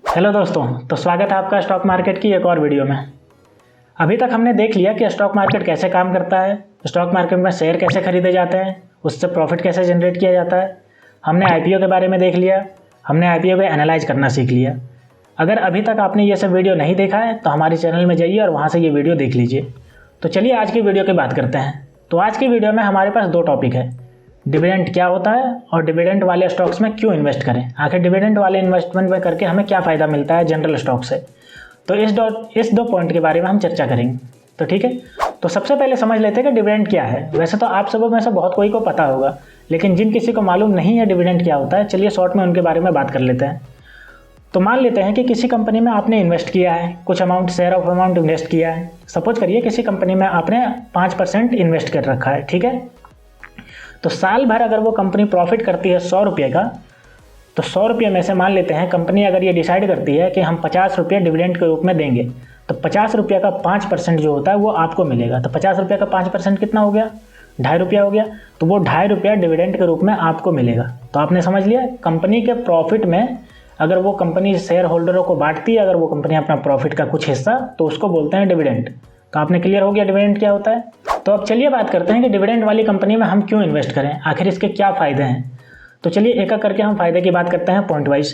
Hello दोस्तों, तो स्वागत है आपका स्टॉक मार्केट की एक और वीडियो में। अभी तक हमने देख लिया कि स्टॉक मार्केट कैसे काम करता है, स्टॉक मार्केट में शेयर कैसे खरीदे जाते हैं, उससे प्रॉफिट कैसे जनरेट किया जाता है। हमने आईपीओ के बारे में देख लिया, हमने आईपीओ को एनालाइज करना सीख लिया। अगर अभी तक आपने ये सब वीडियो नहीं देखा है तो हमारे चैनल में जाइए और वहाँ से ये वीडियो देख लीजिए। तो चलिए आज की वीडियो की बात करते हैं। तो आज की वीडियो में हमारे पास दो टॉपिक है, डिविडेंड क्या होता है और डिविडेंड वाले स्टॉक्स में क्यों इन्वेस्ट करें। आखिर डिविडेंड वाले इन्वेस्टमेंट में करके हमें क्या फ़ायदा मिलता है जनरल स्टॉक से। तो इस दो पॉइंट के बारे में हम चर्चा करेंगे। तो ठीक है, तो सबसे पहले समझ लेते हैं कि डिविडेंड क्या है। वैसे तो आप सब में से बहुत कोई को पता होगा, लेकिन जिन किसी को मालूम नहीं है डिविडेंड क्या होता है, चलिए शॉर्ट में उनके बारे में बात कर लेते हैं। तो मान लेते हैं कि किसी कंपनी में आपने इन्वेस्ट किया है, कुछ amount share of amount invest किया है। सपोज करिए किसी कंपनी में आपने 5% इन्वेस्ट कर रखा है, ठीक है। तो साल भर अगर वो कंपनी प्रॉफिट करती है 100 रुपये का, तो 100 रुपये में से मान लेते हैं कंपनी अगर ये डिसाइड करती है कि हम 50 रुपये डिविडेंड के रूप में देंगे, तो 50 रुपये का 5% जो होता है वो आपको मिलेगा। तो 50 रुपये का 5% कितना हो गया, 2.5 रुपया हो गया। तो वो 2.5 रुपया डिविडेंड के रूप में आपको मिलेगा। तो आपने समझ लिया, कंपनी के प्रॉफिट में अगर वो कंपनी शेयर होल्डरों को बांटती है, अगर वो कंपनी अपना प्रॉफिट का कुछ हिस्सा, तो उसको बोलते हैं डिविडेंड। तो आपने क्लियर हो गया डिविडेंड क्या होता है। तो अब चलिए बात करते हैं कि डिविडेंड वाली कंपनी में हम क्यों इन्वेस्ट करें, आखिर इसके क्या फ़ायदे हैं। तो चलिए एक एक करके हम फ़ायदे की बात करते हैं पॉइंट वाइज।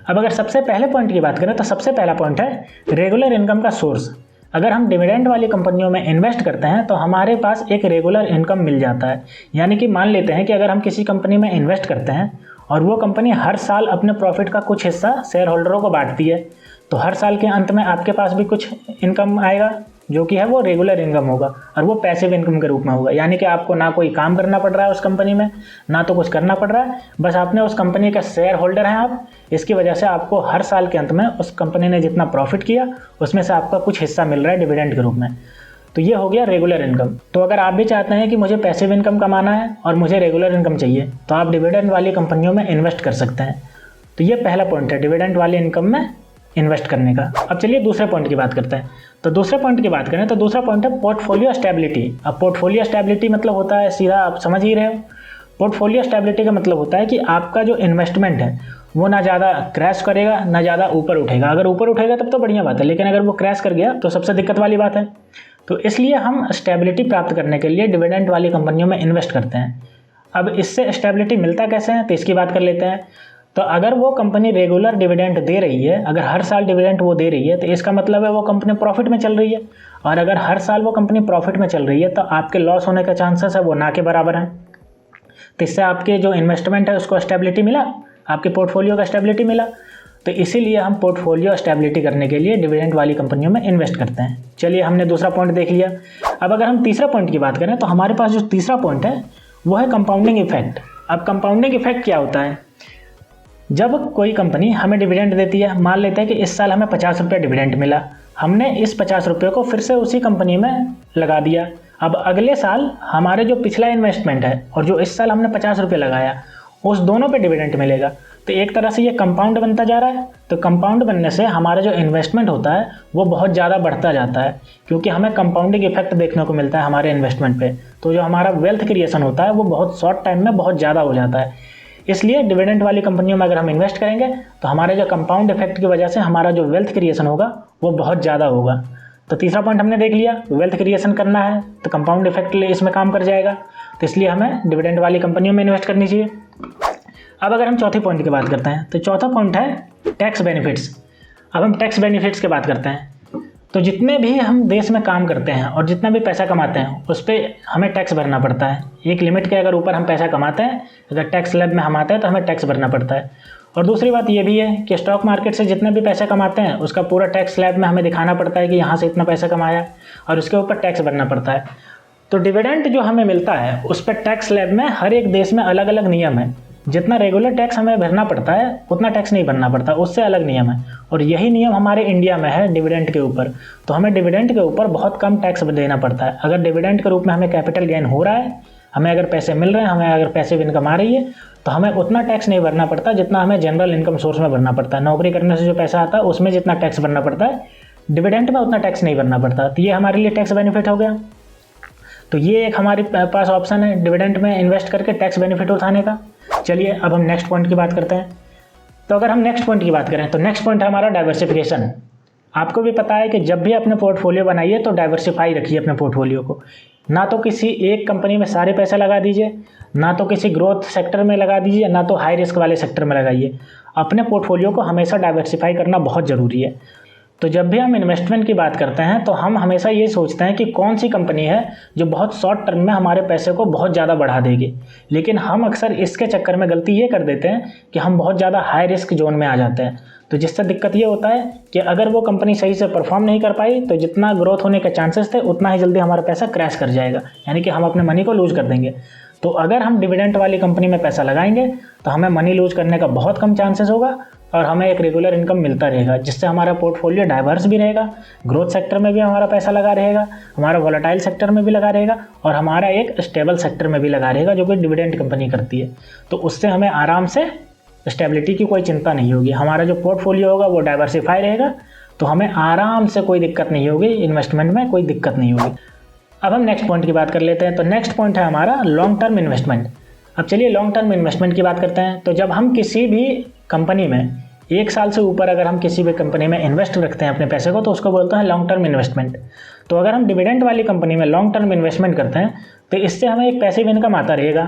अब अगर सबसे पहले पॉइंट की बात करें तो सबसे पहला पॉइंट है रेगुलर इनकम का सोर्स। अगर हम डिविडेंड वाली कंपनियों में इन्वेस्ट करते हैं तो हमारे पास एक रेगुलर इनकम मिल जाता है। यानी कि मान लेते हैं कि अगर हम किसी कंपनी में इन्वेस्ट करते हैं और वो कंपनी हर साल अपने प्रॉफिट का कुछ हिस्सा शेयर होल्डरों को बांटती है, तो हर साल के अंत में आपके पास भी कुछ इनकम आएगा, जो कि है वो रेगुलर इनकम होगा और वो पैसिव इनकम के रूप में होगा। यानी कि आपको ना कोई काम करना पड़ रहा है उस कंपनी में, ना तो कुछ करना पड़ रहा है, बस आपने उस कंपनी का शेयर होल्डर हैं आप। इसकी वजह से आपको हर साल के अंत में उस कंपनी ने जितना प्रॉफिट किया उसमें से आपका कुछ हिस्सा मिल रहा है डिविडेंड के रूप में। तो ये हो गया रेगुलर इनकम। तो अगर आप भी चाहते हैं कि मुझे पैसिव इनकम कमाना है और मुझे रेगुलर इनकम चाहिए, तो आप डिविडेंड वाली कंपनियों में इन्वेस्ट कर सकते हैं। तो ये पहला पॉइंट है डिविडेंड वाली इनकम में इन्वेस्ट करने का। अब चलिए दूसरे पॉइंट की बात करते हैं। तो दूसरे पॉइंट की बात करें तो दूसरा पॉइंट है पोर्टफोलियो स्टेबिलिटी। अब पोर्टफोलियो स्टेबिलिटी मतलब होता है, सीधा आप समझ ही रहे हो, पोर्टफोलियो स्टेबिलिटी का मतलब होता है कि आपका जो इन्वेस्टमेंट है वो ना ज़्यादा क्रैश करेगा ना ज़्यादा ऊपर उठेगा। अगर ऊपर उठेगा तब तो बढ़िया बात है, लेकिन अगर वो क्रैश कर गया तो सबसे दिक्कत वाली बात है। तो इसलिए हम स्टेबिलिटी प्राप्त करने के लिए डिविडेंड वाली कंपनियों में इन्वेस्ट करते हैं। अब इससे स्टेबिलिटी मिलता कैसे है, तो इसकी बात कर लेते हैं। तो अगर वो कंपनी रेगुलर डिविडेंड दे रही है, अगर हर साल डिविडेंड वो दे रही है, तो इसका मतलब है वो कंपनी प्रॉफिट में चल रही है। और अगर हर साल वो कंपनी प्रॉफिट में चल रही है तो आपके लॉस होने का चांसेस है वो ना के बराबर हैं। तो इससे आपके जो इन्वेस्टमेंट है उसको स्टेबिलिटी मिला, आपके पोर्टफोलियो का स्टेबिलिटी मिला। तो इसीलिए हम पोर्टफोलियो स्टेबिलिटी करने के लिए डिविडेंड वाली कंपनियों में इन्वेस्ट करते हैं। चलिए हमने दूसरा पॉइंट देख लिया। अब अगर हम तीसरा पॉइंट की बात करें तो हमारे पास जो तीसरा पॉइंट है वो है कंपाउंडिंग इफेक्ट। अब कंपाउंडिंग इफेक्ट क्या होता है, जब कोई कंपनी हमें डिविडेंड देती है, मान लेते हैं कि इस साल हमें 50 रुपये डिविडेंड मिला, हमने इस 50 रुपये को फिर से उसी कंपनी में लगा दिया। अब अगले साल हमारे जो पिछला इन्वेस्टमेंट है और जो इस साल हमने 50 रुपये लगाया, उस दोनों पे डिविडेंड मिलेगा। तो एक तरह से ये कंपाउंड बनता जा रहा है। तो कंपाउंड बनने से हमारा जो इन्वेस्टमेंट होता है वो बहुत ज़्यादा बढ़ता जाता है, क्योंकि हमें कंपाउंडिंग इफेक्ट देखने को मिलता है हमारे इन्वेस्टमेंट पे। तो जो हमारा वेल्थ क्रिएशन होता है वो बहुत शॉर्ट टाइम में बहुत ज़्यादा हो जाता है। इसलिए डिविडेंड वाली कंपनियों में अगर हम इन्वेस्ट करेंगे तो हमारे जो कंपाउंड इफेक्ट की वजह से हमारा जो वेल्थ क्रिएशन होगा वो बहुत ज़्यादा होगा। तो तीसरा पॉइंट हमने देख लिया, वेल्थ क्रिएशन करना है तो कंपाउंड इफेक्ट इसमें काम कर जाएगा। तो इसलिए हमें डिविडेंड वाली कंपनियों में इन्वेस्ट करनी चाहिए। अब अगर हम चौथे पॉइंट की बात करते हैं तो चौथा पॉइंट है टैक्स बेनिफिट्स। अब हम टैक्स बेनिफिट्स की बात करते हैं। तो जितने भी हम देश में काम करते हैं और जितना भी पैसा कमाते हैं उस पर हमें टैक्स भरना पड़ता है। एक लिमिट के अगर ऊपर हम पैसा कमाते हैं, अगर टैक्स स्लैब में हम आते हैं तो हमें टैक्स भरना पड़ता है। और दूसरी बात ये भी है कि स्टॉक मार्केट से जितने भी पैसे कमाते हैं उसका पूरा टैक्स स्लैब में हमें दिखाना पड़ता है कि यहाँ से इतना पैसा कमाया और उसके ऊपर टैक्स भरना पड़ता है। तो डिविडेंड जो हमें मिलता है उस पर टैक्स स्लैब में हर एक देश में अलग अलग नियम है। जितना रेगुलर टैक्स हमें भरना पड़ता है उतना टैक्स नहीं भरना पड़ता, उससे अलग नियम है। और यही नियम हमारे इंडिया में है डिविडेंड के ऊपर। तो हमें डिविडेंड के ऊपर बहुत कम टैक्स देना पड़ता है। अगर डिविडेंड के रूप में हमें कैपिटल गेन हो रहा है, हमें अगर पैसे मिल रहे हैं, हमें अगर पैसिव इनकम आ रही है, तो हमें उतना टैक्स नहीं भरना पड़ता जितना हमें जनरल इनकम सोर्स में भरना पड़ता है। नौकरी करने से जो पैसा आता है उसमें जितना टैक्स भरना पड़ता है, डिविडेंड में उतना टैक्स नहीं भरना पड़ता। तो ये हमारे लिए टैक्स बेनिफिट हो गया। तो ये एक हमारे पास ऑप्शन है डिविडेंड में इन्वेस्ट करके टैक्स बेनिफिट उठाने का। चलिए अब हम नेक्स्ट पॉइंट की बात करते हैं। तो अगर हम नेक्स्ट पॉइंट की बात करें तो नेक्स्ट पॉइंट है हमारा डाइवर्सिफिकेशन। आपको भी पता है कि जब भी अपने पोर्टफोलियो बनाइए तो डाइवर्सिफाई रखिए अपने पोर्टफोलियो को। ना तो किसी एक कंपनी में सारे पैसे लगा दीजिए, ना तो किसी ग्रोथ सेक्टर में लगा दीजिए, ना तो हाई रिस्क वाले सेक्टर में लगाइए। अपने पोर्टफोलियो को हमेशा डाइवर्सिफाई करना बहुत ज़रूरी है। तो जब भी हम इन्वेस्टमेंट की बात करते हैं तो हम हमेशा ये सोचते हैं कि कौन सी कंपनी है जो बहुत शॉर्ट टर्म में हमारे पैसे को बहुत ज़्यादा बढ़ा देगी, लेकिन हम अक्सर इसके चक्कर में गलती ये कर देते हैं कि हम बहुत ज़्यादा हाई रिस्क जोन में आ जाते हैं। तो जिससे दिक्कत ये होता है कि अगर वो कंपनी सही से परफॉर्म नहीं कर पाई तो जितना ग्रोथ होने के चांसेस थे उतना ही जल्दी हमारा पैसा क्रैश कर जाएगा, यानी कि हम अपने मनी को लूज़ कर देंगे। तो अगर हम डिविडेंड वाली कंपनी में पैसा लगाएंगे तो हमें मनी लूज़ करने का बहुत कम चांसेस होगा और हमें एक रेगुलर इनकम मिलता रहेगा, जिससे हमारा पोर्टफोलियो डाइवर्स भी रहेगा, ग्रोथ सेक्टर में भी हमारा पैसा लगा रहेगा, हमारा वोलेटाइल सेक्टर में भी लगा रहेगा और हमारा एक स्टेबल सेक्टर में भी लगा रहेगा जो कि डिविडेंड कंपनी करती है। तो उससे हमें आराम से स्टेबिलिटी की कोई चिंता नहीं होगी। हमारा जो पोर्टफोलियो होगा वो डाइवर्सिफाई रहेगा, तो हमें आराम से कोई दिक्कत नहीं होगी, इन्वेस्टमेंट में कोई दिक्कत नहीं होगी। अब हम नेक्स्ट पॉइंट की बात कर लेते हैं। तो नेक्स्ट पॉइंट है हमारा लॉन्ग टर्म इन्वेस्टमेंट। अब चलिए लॉन्ग टर्म इन्वेस्टमेंट की बात करते हैं। तो जब हम किसी भी कंपनी में 1 साल से ऊपर अगर हम किसी भी कंपनी में इन्वेस्ट रखते हैं अपने पैसे को तो उसको बोलते हैं लॉन्ग टर्म इन्वेस्टमेंट। तो अगर हम डिविडेंड वाली कंपनी में लॉन्ग टर्म इन्वेस्टमेंट करते हैं तो इससे हमें एक पैसिव इनकम आता रहेगा,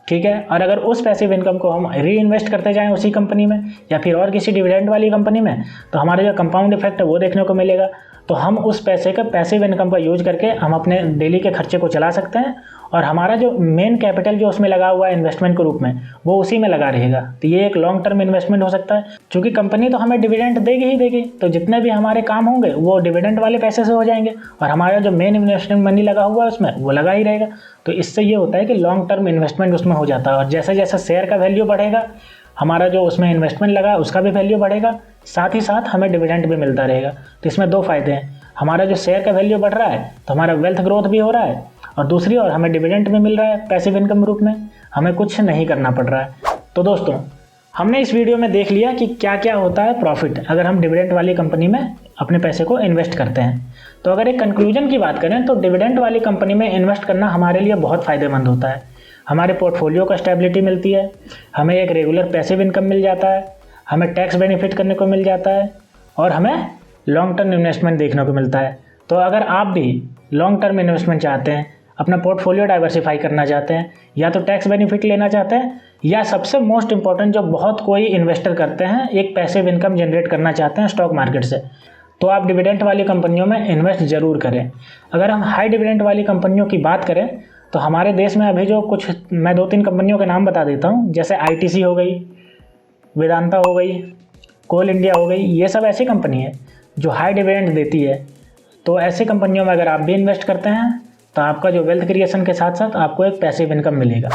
ठीक है। और अगर उस पैसिव इनकम को हम री इन्वेस्ट करते जाएं उसी कंपनी में या फिर और किसी डिविडेंड वाली कंपनी में तो हमारा जो कंपाउंड इफेक्ट है वो देखने को मिलेगा। तो हम उस पैसे का पैसिव इनकम का यूज करके हम अपने डेली के खर्चे को चला सकते हैं और हमारा जो मेन कैपिटल जो उसमें लगा हुआ है इन्वेस्टमेंट के रूप में वो उसी में लगा रहेगा। तो ये एक लॉन्ग टर्म इन्वेस्टमेंट हो सकता है, क्योंकि कंपनी तो हमें डिविडेंड देगी ही देगी, तो जितने भी हमारे काम होंगे वो डिविडेंड वाले पैसे से हो जाएंगे और हमारा जो मेन इन्वेस्टमेंट मनी लगा हुआ है उसमें वो लगा ही रहेगा। तो इससे ये होता है कि लॉन्ग टर्म इन्वेस्टमेंट उसमें हो जाता है और जैसे जैसे शेयर का वैल्यू बढ़ेगा हमारा जो उसमें इन्वेस्टमेंट लगा है उसका भी वैल्यू बढ़ेगा, साथ ही साथ हमें डिविडेंड भी मिलता रहेगा। तो इसमें 2 फायदे हैं, हमारा जो शेयर का वैल्यू बढ़ रहा है तो हमारा वेल्थ ग्रोथ भी हो रहा है और दूसरी ओर हमें डिविडेंड भी मिल रहा है पैसिव इनकम रूप में, हमें कुछ नहीं करना पड़ रहा है। तो दोस्तों हमने इस वीडियो में देख लिया कि क्या क्या होता है प्रॉफिट अगर हम डिविडेंड वाली कंपनी में अपने पैसे को इन्वेस्ट करते हैं। तो अगर एक कंक्लूजन की बात करें तो डिविडेंड वाली कंपनी में इन्वेस्ट करना हमारे लिए बहुत फ़ायदेमंद होता है। हमारे पोर्टफोलियो का स्टेबिलिटी मिलती है, हमें एक रेगुलर पैसिव इनकम मिल जाता है, हमें टैक्स बेनिफिट करने को मिल जाता है और हमें लॉन्ग टर्म इन्वेस्टमेंट देखने को मिलता है। तो अगर आप भी लॉन्ग टर्म इन्वेस्टमेंट चाहते हैं, अपना पोर्टफोलियो डाइवर्सिफाई करना चाहते हैं, या तो टैक्स बेनिफिट लेना चाहते हैं, या सबसे मोस्ट इंपॉर्टेंट जो बहुत कोई इन्वेस्टर करते हैं एक पैसिव इनकम जनरेट करना चाहते हैं स्टॉक मार्केट से, तो आप डिविडेंड वाली कंपनियों में इन्वेस्ट ज़रूर करें। अगर हम हाई डिविडेंड वाली कंपनियों की बात करें तो हमारे देश में अभी जो कुछ मैं 2-3 कंपनियों के नाम बता देता हूँ, जैसे ITC हो गई, वेदांता हो गई, कोल इंडिया हो गई, ये सब ऐसी कंपनी है जो हाई डिविडेंड देती है। तो ऐसी कंपनियों में अगर आप भी इन्वेस्ट करते हैं तो आपका जो वेल्थ क्रिएशन के साथ साथ आपको एक पैसिव इनकम मिलेगा।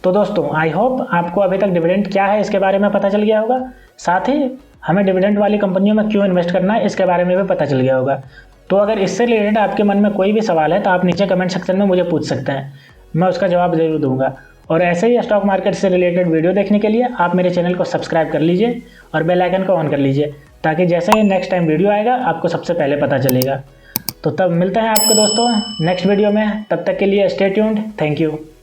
तो दोस्तों आई होप आपको अभी तक डिविडेंड क्या है इसके बारे में पता चल गया होगा, साथ ही हमें डिविडेंड वाली कंपनियों में क्यों इन्वेस्ट करना है इसके बारे में भी पता चल गया होगा। तो अगर इससे रिलेटेड आपके मन में कोई भी सवाल है तो आप नीचे कमेंट सेक्शन में मुझे पूछ सकते हैं, मैं उसका जवाब ज़रूर दूंगा। और ऐसे ही स्टॉक मार्केट से रिलेटेड वीडियो देखने के लिए आप मेरे चैनल को सब्सक्राइब कर लीजिए और बेल आइकन को ऑन कर लीजिए, ताकि जैसे ही नेक्स्ट टाइम वीडियो आएगा आपको सबसे पहले पता चलेगा। तो तब मिलते हैं आपको दोस्तों नेक्स्ट वीडियो में, तब तक के लिए स्टे ट्यून्ड, थैंक यू।